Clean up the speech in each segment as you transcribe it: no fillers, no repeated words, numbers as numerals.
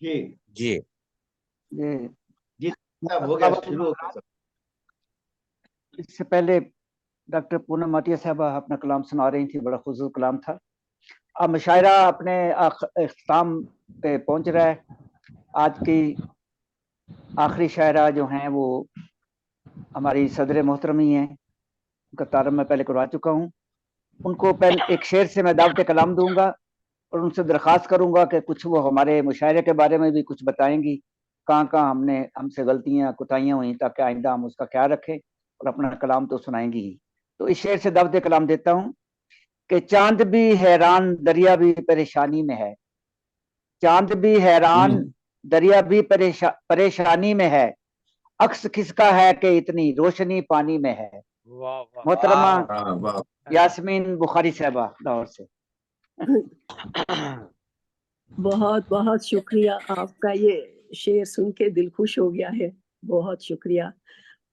جی جی جی جی صاحب ہو گیا، شروع ہو گیا سب. اس سے پہلے ڈاکٹر پونم عطیہ صاحبہ اپنا کلام سنا رہی تھی، بڑا خوبصورت کلام تھا. اب مشاعرہ اپنے اختتام پہ پہنچ رہا ہے. آج کی آخری شاعرہ جو ہیں وہ ہماری صدر محترمی ہیں، ان کا تعارف میں پہلے کروا چکا ہوں. ان کو پہلے ایک شعر سے میں دعوت کلام دوں گا اور ان سے درخواست کروں گا کہ کچھ وہ ہمارے مشاعرے کے بارے میں بھی کچھ بتائیں گی، کہاں کہاں ہم سے غلطیاں کوتاہیاں ہوئیں، تاکہ آئندہ ہم اس کا خیال رکھیں، اور اپنا کلام تو سنائیں گی ہی. تو اس شعر سے دعوت کلام دیتا ہوں کہ چاند بھی حیران دریا بھی پریشانی میں ہے، چاند بھی حیران دریا بھی پریشانی میں ہے، عکس کس کا ہے کہ اتنی روشنی پانی میں ہے. محترمہ یاسمین بخاری صاحبہ لاہور سے. بہت بہت شکریہ، آپ کا یہ شعر سن کے دل خوش ہو گیا ہے، بہت شکریہ.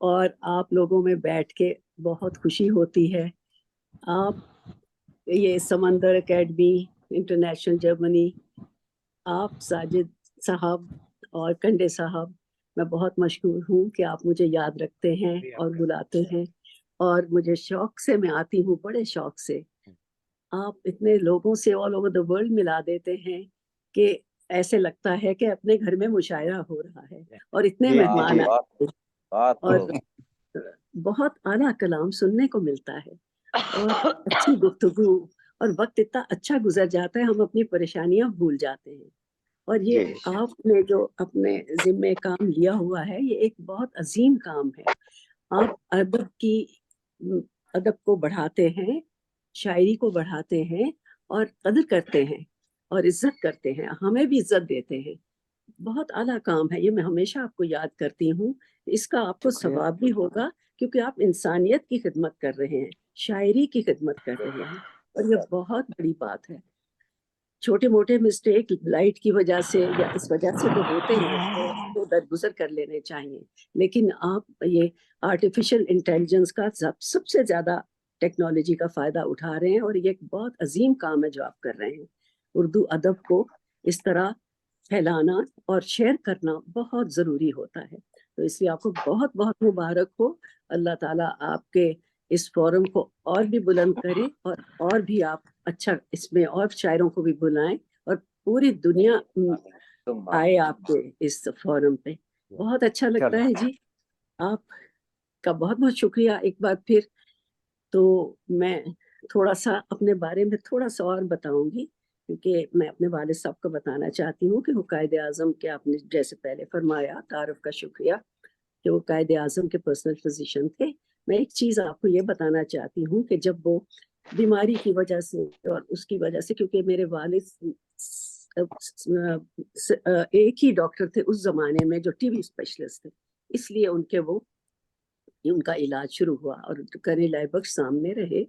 اور آپ لوگوں میں بیٹھ کے بہت خوشی ہوتی ہے. آپ یہ سمندر اکیڈمی انٹرنیشنل جرمنی، آپ ساجد صاحب اور کنڈے صاحب، میں بہت مشکور ہوں کہ آپ مجھے یاد رکھتے ہیں اور بلاتے ہیں، اور مجھے شوق سے میں آتی ہوں، بڑے شوق سے. آپ اتنے لوگوں سے آل اوور دا ورلڈ ملا دیتے ہیں کہ ایسے لگتا ہے کہ اپنے گھر میں مشاعرہ ہو رہا ہے، اور اتنے مہمان آتے ہیں اور بہت اعلیٰ کلام سننے کو ملتا ہے، اور اچھی گفتگو، اور وقت اتنا اچھا گزر جاتا ہے، ہم اپنی پریشانیاں بھول جاتے ہیں. اور یہ آپ نے جو اپنے ذمے کام لیا ہوا ہے، یہ ایک بہت عظیم کام ہے. آپ ادب کو بڑھاتے ہیں، شاعری کو بڑھاتے ہیں، اور قدر کرتے ہیں اور عزت کرتے ہیں، ہمیں بھی عزت دیتے ہیں. بہت اعلیٰ کام ہے یہ، میں ہمیشہ آپ کو یاد کرتی ہوں. اس کا آپ کو ثواب بھی ہوگا، کیونکہ آپ انسانیت کی خدمت کر رہے ہیں، شاعری کی خدمت کر رہے ہیں، اور یہ بہت بڑی بات ہے. چھوٹے موٹے مسٹیک لائٹ کی وجہ سے یا اس وجہ سے تو ہوتے ہیں، تو درگزر کر لینے چاہیے. لیکن آپ یہ آرٹیفیشل انٹیلیجنس کا سب سے زیادہ ٹیکنالوجی کا فائدہ اٹھا رہے ہیں، اور یہ ایک بہت عظیم کام ہے جو آپ کر رہے ہیں. اردو ادب کو اس طرح پھیلانا اور شیئر کرنا بہت ضروری ہوتا ہے. تو اس لیے آپ کو بہت بہت مبارک ہو. اللہ تعالیٰ آپ کے اس فورم کو اور بھی بلند کرے، اور بھی آپ اچھا اس میں اور شاعروں کو بھی بلائیں، اور پوری دنیا آئے آپ کے اس فورم پہ. بہت اچھا لگتا ہے جی. آپ کا بہت بہت شکریہ ایک بار پھر. تو میں تھوڑا سا اپنے بارے میں تھوڑا سا اور بتاؤں گی، کیونکہ میں اپنے والد صاحب کو بتانا چاہتی ہوں کہ وہ قائد اعظم کے، آپ نے جیسے پہلے فرمایا، تعارف کا شکریہ، کہ وہ قائد اعظم کے پرسنل فزیشین تھے. میں ایک چیز آپ کو یہ بتانا چاہتی ہوں کہ جب وہ بیماری کی وجہ سے اور اس کی وجہ سے، کیونکہ میرے والد ایک ہی ڈاکٹر تھے اس زمانے میں جو ٹی وی اسپیشلسٹ تھے، اس لیے ان کا علاج شروع ہوا، اور کرنی لائے بخش سامنے رہے.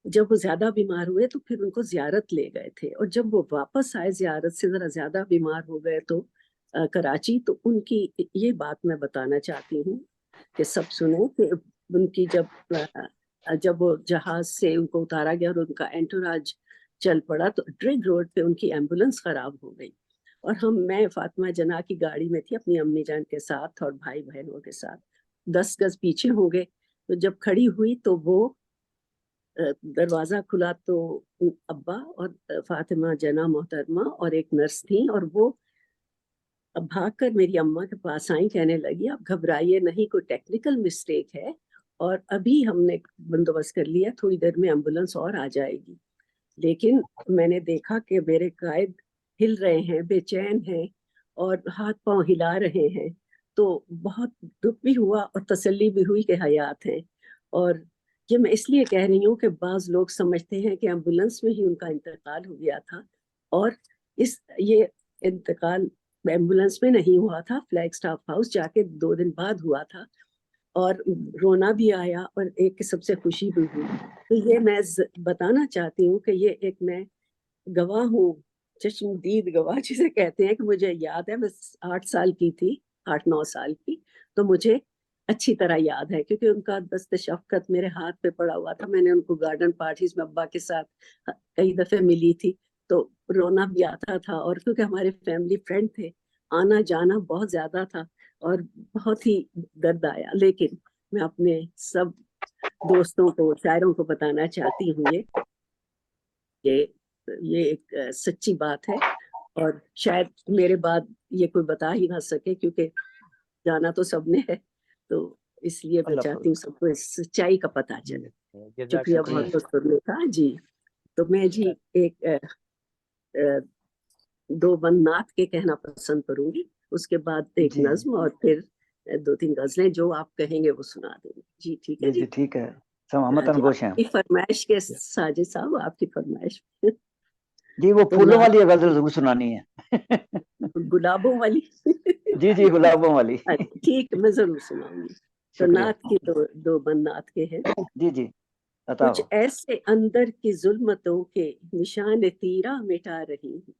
جب وہ زیادہ بیمار ہوئے تو پھر ان کو زیارت لے گئے تھے، اور جب وہ واپس آئے زیارت سے ذرا زیادہ بیمار ہو گئے تو کراچی، تو ان کی یہ بات میں بتانا چاہتی ہوں کہ سب سنیں کہ ان کی جب وہ جہاز سے ان کو اتارا گیا اور ان کا انٹوراج چل پڑا، تو ڈرگ روڈ پہ ان کی ایمبولنس خراب ہو گئی، اور میں فاطمہ جناح کی گاڑی میں تھی اپنی امی جان کے ساتھ اور بھائی بہنوں کے ساتھ. 10 گز پیچھے ہو گئے، تو جب کھڑی ہوئی تو وہ دروازہ کھلا تو ابا اور فاطمہ جناح محترمہ اور ایک نرس تھیں، اور وہ اب بھاگ کر میری اماں کے پاس آئیں، کہنے لگی آپ گھبرائیے نہیں، کوئی ٹیکنیکل مسٹیک ہے، اور ابھی ہم نے بندوبست کر لیا، تھوڑی دیر میں ایمبولنس اور آ جائے گی. لیکن میں نے دیکھا کہ میرے قائد ہل رہے ہیں، بے چین ہیں، اور ہاتھ پاؤں ہلا رہے ہیں، تو بہت دکھ بھی ہوا اور تسلی بھی ہوئی کہ حیات ہیں. اور یہ میں اس لیے کہہ رہی ہوں کہ بعض لوگ سمجھتے ہیں کہ ایمبولنس میں ہی ان کا انتقال ہو گیا تھا، اور یہ انتقال ایمبولنس میں نہیں ہوا تھا، فلیگ سٹاف ہاؤس جا کے 2 دن بعد ہوا تھا، اور رونا بھی آیا اور ایک قسم سے خوشی بھی ہوئی. تو یہ میں بتانا چاہتی ہوں کہ یہ ایک میں گواہ ہوں، چشم دید گواہ جسے کہتے ہیں، کہ مجھے یاد ہے میں 8 سال کی تھی، 8-9 سال کی، تو مجھے اچھی طرح یاد ہے، کیونکہ ان کا دست شفقت میرے ہاتھ پہ پڑا ہوا تھا. میں نے ان کو گارڈن پارٹیز میں ابا کے ساتھ کئی دفعے ملی تھی، تو رونا بھی آتا تھا، اور کیونکہ ہمارے فیملی فرینڈ تھے، آنا جانا بہت زیادہ تھا اور بہت ہی درد آیا. لیکن میں اپنے سب دوستوں کو، شاعروں کو بتانا چاہتی ہوں کہ یہ ایک سچی بات ہے، اور شاید میرے بعد یہ کوئی بتا ہی نہ سکے، کیونکہ جانا تو سب نے ہے، تو اس لیے میں چاہتی ہوں سب کو اس سچائی کا پتہ چلے. شکریہ بہت بہت سننے کا. جی تو میں جی ایک 2 بند نعت کے کہنا پسند کروں گی، اس کے بعد ایک نظم، اور پھر 2-3 غزلیں جو آپ کہیں گے وہ سنا دیں گے. جی ٹھیک ہے. جی ٹھیک ہے، سمامتاً گوش ہیں. آپ کی فرمائش کے ساجد صاحب، آپ کی فرمائش. جی وہ پھولوں والی غزل ضرور سنانی ہے. گلابوں والی. جی گلابوں والی. ٹھیک، میں ضرور سناؤں گی. تو نعت کی 2 بند نعت کے ہیں. جی کچھ ایسے اندر کی ظلمتوں کے نشان تیرا مٹا رہی ہوں،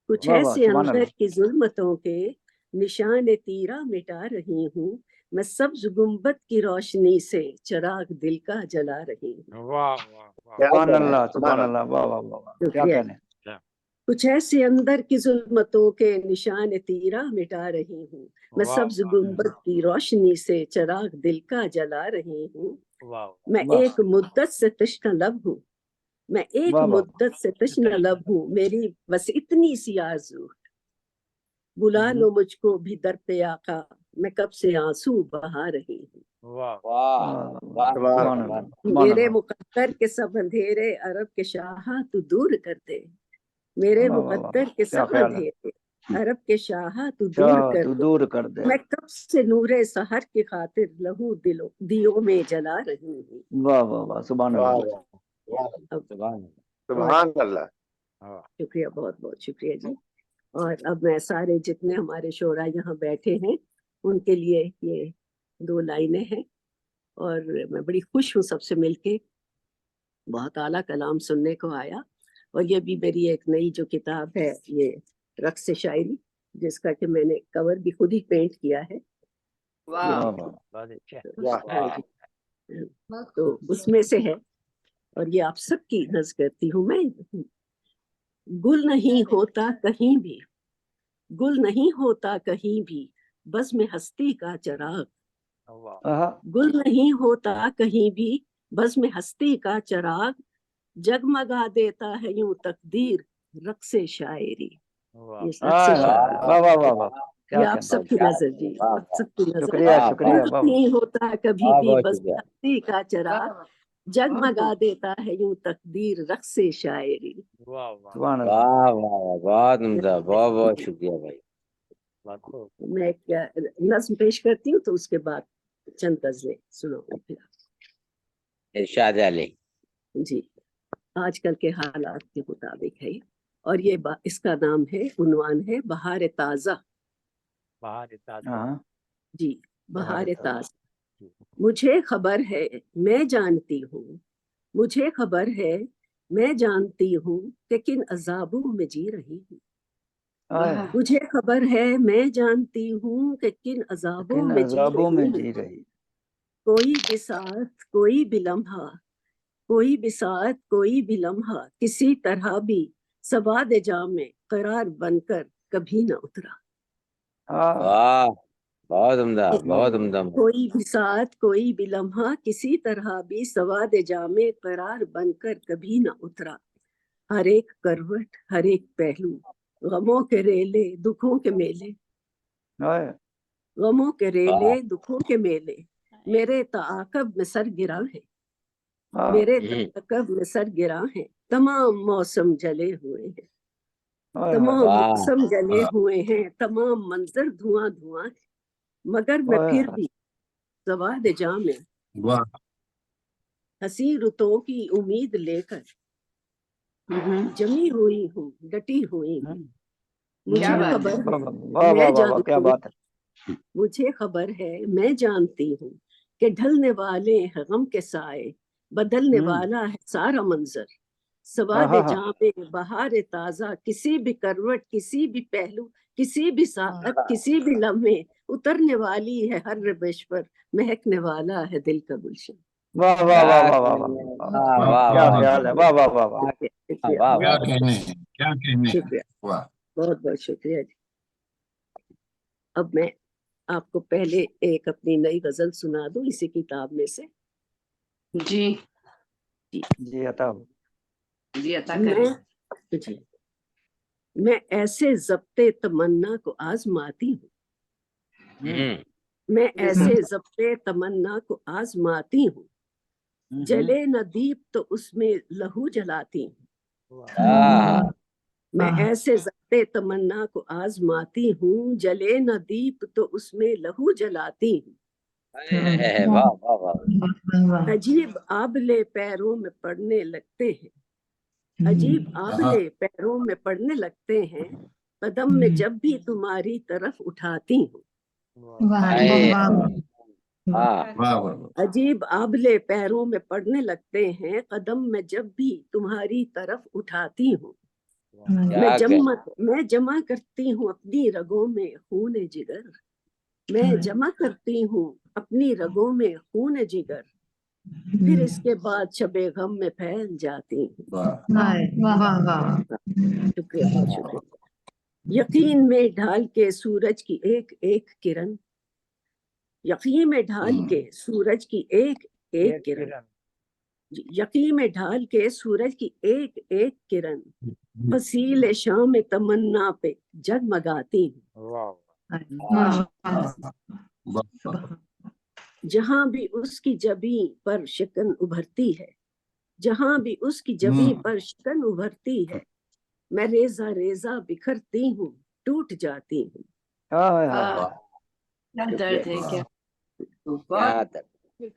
کچھ ایسے اندر کی ظلمتوں کے نشان تیرا مٹا رہی ہوں، میں سبز گنبد کی روشنی سے چراغ دل کا جلا رہی ہوں. سبحان اللہ، سبحان اللہ، واہ واہ واہ، کیا کہنے. کچھ ایسے اندر کی ظلمتوں کے نشان تیرا مٹا رہی ہوں، میں سبز گنبد کی روشنی سے چراغ دل کا جلا رہی ہوں. میں ایک مدت سے تشنہ لب ہوں، میں ایک مدت سے تشنہ لب ہوں، میری بس اتنی سی آرزو، بلا لو مجھ کو بھی در پہ آقا، میں کب سے آنسو بہا رہی ہوں. میرے مقدر کے سب اندھیرے عرب کے شاہاں تو دور کر دے، میرے مقدر کے سب اندھیرے عرب کے شاہاں تو دور کر دے، میں کب سے نور سحر کی خاطر لہو دیوں میں جلا رہی ہوں. واہ واہ واہ، سبحان اللہ، سبحان اللہ. شکریہ، بہت بہت شکریہ جی. اور اب میں سارے جتنے ہمارے شعراء یہاں بیٹھے ہیں ان کے لیے یہ 2 لائنیں ہیں، اور میں بڑی خوش ہوں سب سے مل کے، بہت اعلیٰ کلام سننے کو آیا. اور یہ بھی میری ایک نئی جو کتاب ہے، یہ رقص شاعری، جس کا کہ میں نے کور بھی خود ہی پینٹ کیا ہے. تو اس میں سے ہے، اور یہ آپ سب کی نظر کرتی ہوں میں. گل نہیں ہوتا کہیں بھی، گل نہیں ہوتا کہیں بھی، بزم ہستی کا چراغ، گل نہیں ہوتا کہیں بھی، بزم ہستی کا چراغ، جگمگا دیتا ہے یوں تقدیر رقص شاعری. یہ آپ سب کی نظر جی، آپ سب کی نظر. گل نہیں ہوتا کبھی بھی، بزم ہستی کا چراغ، جگمگا دیتا ہے یوں تقدیر رقص شاعری. بہت عمدہ، بہت بہت شکریہ بھائی. میں ایک نظم پیش کرتی ہوں، تو اس کے بعد چند غزلیں سناؤں پھر. ارشاد علی. جی آج کل کے حالات کے مطابق ہے، اور یہ اس کا نام ہے، عنوان ہے بہار تازہ. بہار تازہ. جی بہار تازہ. مجھے خبر ہے میں جانتی ہوں، مجھے خبر ہے میں جانتی ہوں کہ کن عذابوں میں جی رہی ہوں. مجھے خبر ہے میں جانتی ہوں کہ کن عذابوں میں جی رہی. کوئی بساط کوئی بھی لمحہ، کوئی بساط کوئی بھی لمحہ، کسی طرح بھی سواد جام میں قرار بن کر کبھی نہ اترا. بہت عمدہ، بہت عمدہ. کوئی بساط کوئی بھی لمحہ، کسی طرح بھی سواد جام میں قرار بن کر کبھی نہ اترا. ہر ایک کروٹ، ہر ایک پہلو، غموں کے ریلے دکھوں کے میلے، غموں کے ریلے دکھوں کے میلے، میرے تعاقب میں سر گراں ہے، میرے تعاقب میں سر گراں ہے. تمام موسم جلے ہوئے ہیں، تمام موسم جلے ہوئے ہیں، تمام منظر دھواں دھواں ہے، مگر میں پھر بھی سواد جام میں ہنسی رتوں کی امید لے کر جمی ہوئی ہوں، ڈٹی ہوئی ہوں. مجھے خبر ہے میں جانتی ہوں، مجھے خبر ہے میں جانتی ہوں کہ ڈھلنے والے ہیں غم کے سائے، بدلنے والا ہے سارا منظر. سواد جام بہار تازہ، کسی بھی کروٹ، کسی بھی پہلو، کسی بھی ساعت، کسی بھی لمحے اترنے والی ہے ہر ربش پر، مہکنے والا ہے دل کا گلشن. واہ واہ واہ واہ واہ واہ، کیا خیال ہے، واہ واہ واہ واہ. کیا کہنے ہیں؟ شکریہ، واہ بہت بہت شکریہ جی۔ اب میں آپ کو پہلے ایک اپنی نئی غزل سنا دوں اسی کتاب میں سے۔ جی جی عطا جی عطا کریں۔ جی، میں ایسے ضبط تمنا کو آزماتی ہوں، میں ایسے ضبط تمنا کو آزماتی ہوں، جلے نہ دیپ تو اس میں لہو جلاتی ہوں، میں ایسے ضبط تمنا کو آزماتی ہوں، جلے نہ دیپ تو اس میں لہو جلاتی ہوں، واہ واہ واہ، عجیب آبلے پیروں میں پڑنے لگتے ہیں، عجیب آبلے پیروں میں پڑنے لگتے ہیں، قدم میں جب بھی تمہاری طرف اٹھاتی ہوں، واہ واہ عجیب آبلے پیروں میں پڑنے لگتے ہیں، قدم میں جب بھی تمہاری طرف اٹھاتی ہوں، میں جمع کرتی ہوں اپنی رگوں میں خون جگر، میں جمع کرتی ہوں اپنی رگوں میں خون جگر، پھر اس کے بعد شب غم میں پھیل جاتی ہوں۔ شکریہ، بہت شکریہ۔ یقین میں ڈھال کے سورج کی ایک ایک کرن، یقین میں ڈھال کے سورج کی ایک ایک کرن، یقین میں ڈھال کے سورج کی ایک ایک کرن، فصیل شام تمنا پہ جگمگاتی ہوں، جہاں بھی اس کی جبیں پر شکن ابھرتی ہے، جہاں بھی اس کی جبیں پر شکن ابھرتی ہے، میں ریزہ ریزہ بکھرتی ہوں، ٹوٹ جاتی ہوں۔ کیا درد ہے، کیا کیا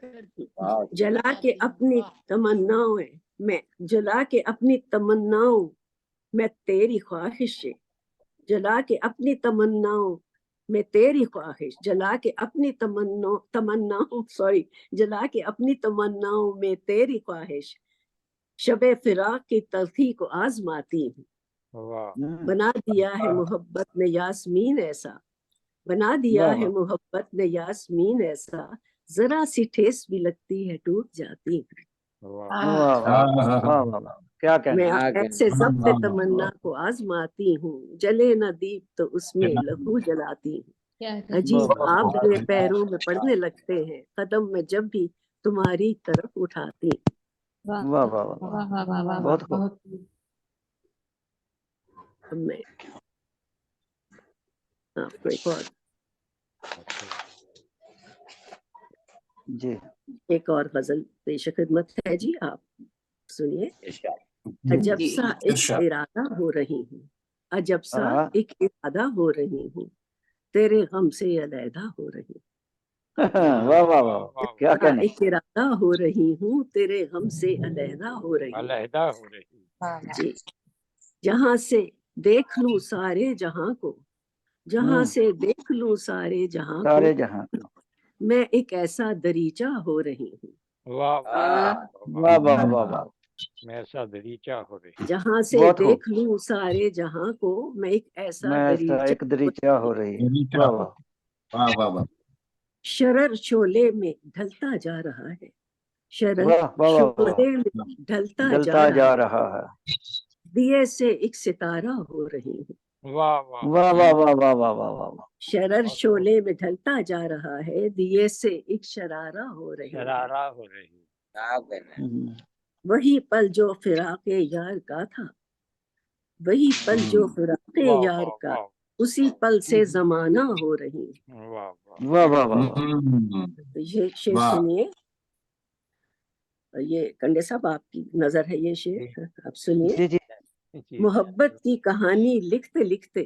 درد، جلا کے اپنی تمناؤں میں، جلا کے اپنی تمناؤں میں تیری خواہش سے، جلا کے اپنی تمناؤں میں تیری خواہش، جلا کے اپنی تمناؤں جلا کے اپنی تمناؤں میں تیری خواہش، شب فراق کی تلخی کو آزماتی ہوں، بنا دیا ہے محبت نے یاسمین ایسا، بنا دیا ہے محبت نے یاسمین ایسا، ذرا سی ٹھیس بھی لگتی ہے ٹوٹ جاتی ہوں۔ کیا میں کہنا ایسے ضبط تمنا کو آزماتی ہوں، جلے نہ دیپ تو اس میں لہو جلاتی ہوں، عجیب آبلے پیروں میں پڑنے لگتے ہیں، قدم میں جب بھی تمہاری طرف اٹھاتی ہوں۔ واہ واہ واہ، بہت خوب۔ میں آپ کو ایک اور جی ایک اور غزل پیش خدمت ہے جی، آپ سنیے۔ ارشاد، عجب سا ایک ارشاد۔ ارادہ ہو رہی ہوں، عجب سا ایک ارادہ ہو رہی ہوں، تیرے غم سے علیحدہ ہو رہی ہوں، واہ واہ واہ، کیا کہنے۔ ایک ارادہ ہو رہی ہوں، تیرے غم سے علیحدہ ہو رہی ہوں، جی، جہاں سے دیکھ لوں سارے جہاں کو، جہاں سے دیکھ لوں سارے جہاں کو، سارے جہاں میں ایک ایسا دریچہ ہو رہی ہوں، واہ واہ واہ واہ، جہاں سے بہت خوب۔ دیکھ لوں سارے جہاں کو، میں ایک ایسا میں دریچہ ایک دریچہ ہو رہی ہے۔ واہ واہ، واہ واہ واہ، شرر شعلے میں ڈھلتا جا رہا ہے، شرر واہ واہ واہ، شعلے میں ڈھلتا جلتا جا جا رہا رہا ہے۔ ہے، دیے سے ایک ستارہ ہو رہی ہوں، واہ واہ واہ واہ واہ واہ واہ، شرر شعلے میں ڈھلتا جا رہا ہے، دیے سے ایک شرارہ ہو رہی ہے، کیا کہنا، وہی پل جو فراق یار کا تھا، وہی پل جو فراق یار کا، اسی پل سے زمانہ ہو رہی ہے۔ واہ واہ واہ، یہ شعر واہ۔ سنیے، یہ کنڈے صاحب آپ کی نظر ہے یہ شعر، آپ سنیے۔ جی جی، محبت کی کہانی لکھتے لکھتے،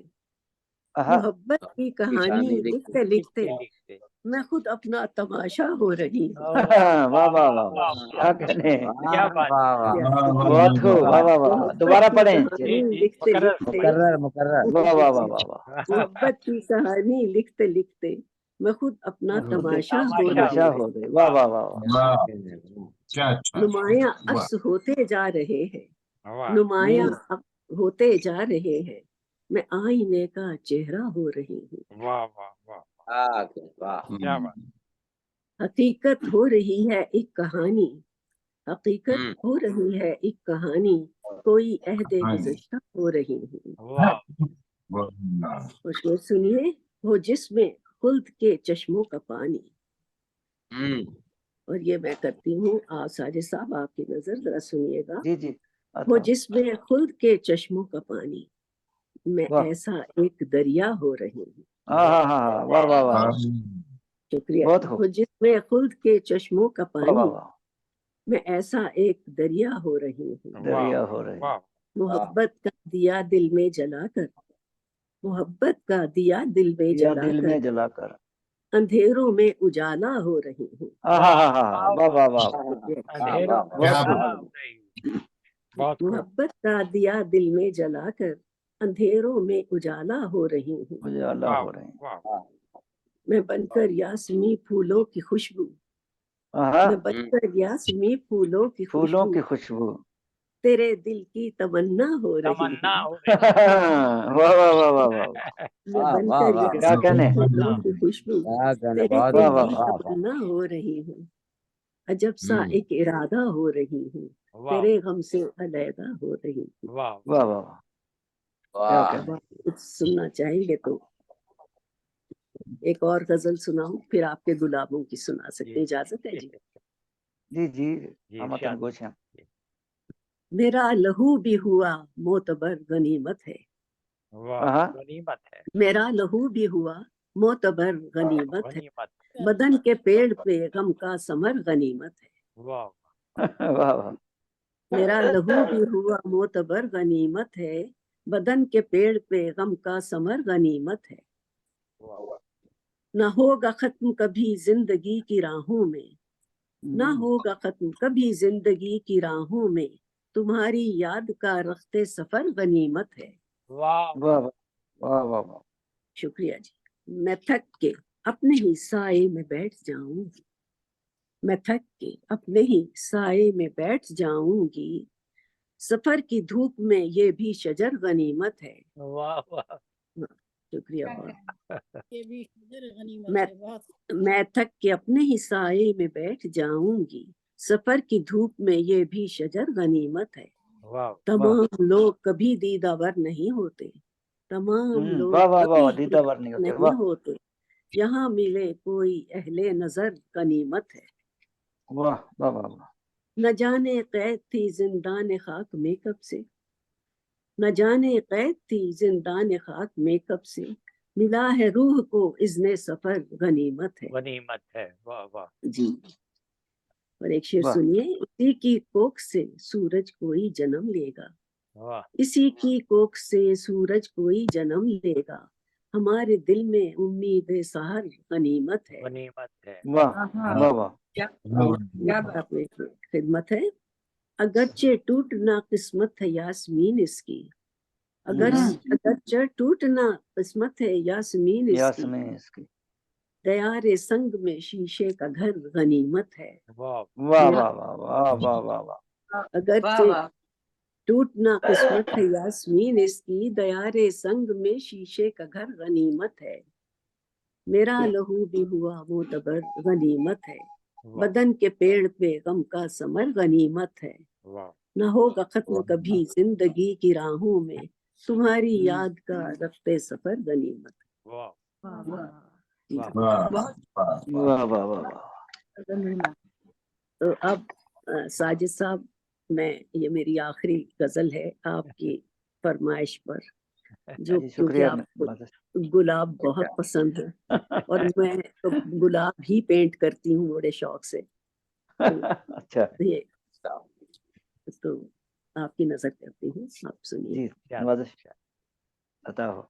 آہا، محبت کی کہانی لکھتے لکھتے، میں خود اپنا تماشا ہو رہی ہوں۔ واہ واہ واہ، کیا کہنے۔ واہ، بہت خوب، واہ واہ واہ، محبت دوبارہ کی پڑھیں۔ کہانی لکھتے لکھتے، مقرر، واہ واہ واہ واہ واہ، محبت کی کہانی لکھتے لکھتے، میں خود اپنا تماشا ہو رہی تماشا ہوں، ہو گئی، واہ واہ واہ واہ، واہ، کیا اچھا، نمایاں واہ، عکس ہوتے جا رہے ہیں، نمایاں ہوتے جا رہے ہیں، میں آئینے کا چہرہ ہو رہی ہوں، واہ، حقیقت ہو رہی ہے ایک کہانی، حقیقت ہو رہی ہے ایک کہانی، کوئی عہد ہاں جی۔ گزشتہ ہو رہی ہوں۔ واہ، اور شعر سنیے، وہ جس میں خلد کے چشموں کا پانی، اور یہ میں کرتی ہوں، ساجد صاحب آپ کی نظر ذرا سنیے گا۔ جی جی وہ جس میں خلد کے چشموں کا پانی، میں واہ۔ ایسا ایک دریا ہو رہی ہوں۔ ہاں ہاں ہاں، واہ واہ واہ، شکریہ۔ بہت خوب، وہ جس میں خلد کے چشموں کا واہ واہ پانی، واہ، میں ایسا ایک دریا ہو رہی ہوں۔ دریا ہو رہی ہے۔ محبت کا دیا دل میں جلا کر، محبت کا دیا دل میں یا جلا دل کر، میں جلا کر، اندھیروں میں اجالا ہو رہی ہوں۔ ہاں ہاں ہاں ہاں، واہ واہ واہ، کیا بات محبت کا دیا دل میں جلا کر، اندھیروں میں اجالا ہو رہی ہوں۔ مجھے اللہ ہو رہے ہیں۔ میں بن کر یاسمی پھولوں کی خوشبو، ہاں، میں بن کر یاسمی پھولوں کی پھولوں خوشبو، کی خوشبو، تیرے دل کی تمنا ہو رہی ہوں۔ واہ واہ واہ واہ واہ، میں بن واہ کر واہ، کیا یاسمی کہنے، پھولوں کی خوشبو، کیا کہنے، تیرے بہت دل واہ کی واہ واہ، تمنا ہو رہی ہوں۔ عجب سا ہوں۔ ایک ارادہ ہو رہی ہوں، تیرے غم سے علیحدہ ہو رہی ہوں۔ واہ واہ واہ، کیا واہ، کہنے، اب آپ کچھ سننا چاہیں گے تو ایک اور غزل سناؤں، پھر آپ کے گلابوں کی سنا سکتے ہیں، اجازت ہے جی؟ جی جی، ہمتن گوش ہیں۔ میرا لہو بھی ہوا معتبر غنیمت ہے، ہاں، میرا لہو بھی ہوا معتبر غنیمت ہے، بدن کے پیڑ پہ غم کا ثمر غنیمت ہے۔ واہ واہ، میرا لہو بھی ہوا معتبر غنیمت ہے، بدن کے پیڑ پہ غم کا ثمر غنیمت ہے۔ نہ ہوگا ختم کبھی زندگی کی راہوں میں، نہ ہوگا ختم کبھی زندگی کی راہوں میں، تمہاری یاد کا رخت سفر غنیمت ہے۔ واہ واہ واہ واہ واہ، شکریہ جی۔ میں تھک کے اپنے ہی سائے میں بیٹھ جاؤں گی، میں تھک کے اپنے ہی سائے میں بیٹھ جاؤں گی، سفر کی دھوپ میں یہ بھی شجر غنیمت ہے۔ شکریہ بہت۔ میں تھک کے اپنے ہی سائے میں بیٹھ جاؤں گی، سفر کی دھوپ میں یہ بھی شجر غنیمت ہے۔ تمام لوگ کبھی دیدہ ور نہیں ہوتے، تمام لوگ واہ واہ واہ، کبھی دیدہ ور نہیں ہوتے، نہیں واہ ہوتے، یہاں ملے کوئی اہل نظر غنیمت ہے۔ واہ واہ واہ واہ، نہ جانے قید تھی زندان خاک میں کب سے، نہ جانے قید تھی زندان خاک میں کب سے، ملا ہے روح کو اذن سفر غنیمت ہے۔ جی، اور ایک شعر واہ، سنیے، اسی کی کوکھ سے سورج کوئی جنم لے گا، اسی کی کوکھ سے سورج کوئی جنم لے گا، ہمارے دل میں امید سحر غنیمت ہے۔ واہ واہ واہ، اپنے خدمت ہے۔ اگرچہ ٹوٹنا قسمت ہے یاسمین اس کی، اگرچہ ٹوٹنا قسمت ہے یاسمین اس کی، یاسمین اس کی، دیار سنگ میں شیشے کا گھر غنیمت ہے۔ واہ واہ واہ واہ واہ واہ واہ، اگرچہ ٹوٹنا قسمت ہے یاسمین اس کی، دیار سنگ میں شیشے کا گھر غنیمت ہے۔ میرا لہو بھی ہوا معتبر غنیمت ہے، بدن کے پیڑ پہ غم کا ثمر غنیمت ہے۔ نہ ہوگا ختم کبھی زندگی کی راہوں میں، تمہاری یاد کا رخت سفر غنیمت ہے۔ واہ واہ واہ واہ، تو اب ساجد صاحب، میں یہ میری آخری غزل ہے آپ کی فرمائش پر، جو جی کیونکہ شکریہ، آپ کو گلاب بہت پسند ہے اور میں تو گلاب ہی پینٹ کرتی ہوں بڑے شوق سے، اچھا یہ تو آپ کی نظر کرتی ہوں، آپ سنیے۔ جی، نوازش عطا ہو۔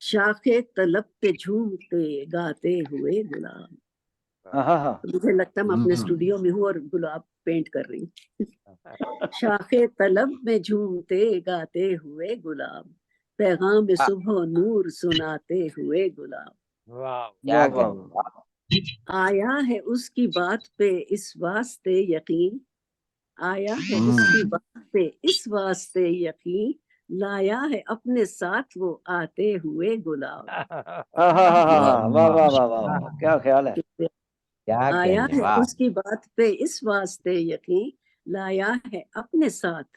شاخ طلب پہ جھومتے گاتے ہوئے گلاب، ہاں ہاں، مجھے لگتا ہے میں اپنے اسٹوڈیو میں ہوں اور گلاب پینٹ کر رہی ہوں۔ شاخ طلب میں جھومتے گاتے ہوئے گلاب، پیغام صبح و نور سناتے ہوئے گلاب، کیا کہنے، آیا ہے اس کی بات پہ اس واسطے یقین، آیا ہے اس کی بات پہ اس واسطے یقین، لایا ہے اپنے ساتھ وہ آتے ہوئے گلاب۔ ہاں ہاں ہاں ہاں، واہ واہ واہ واہ، کیا خیال ہے، کیا آیا کہنے، ہے واہ، اس کی بات پہ اس واسطے یقین، لایا ہے اپنے ساتھ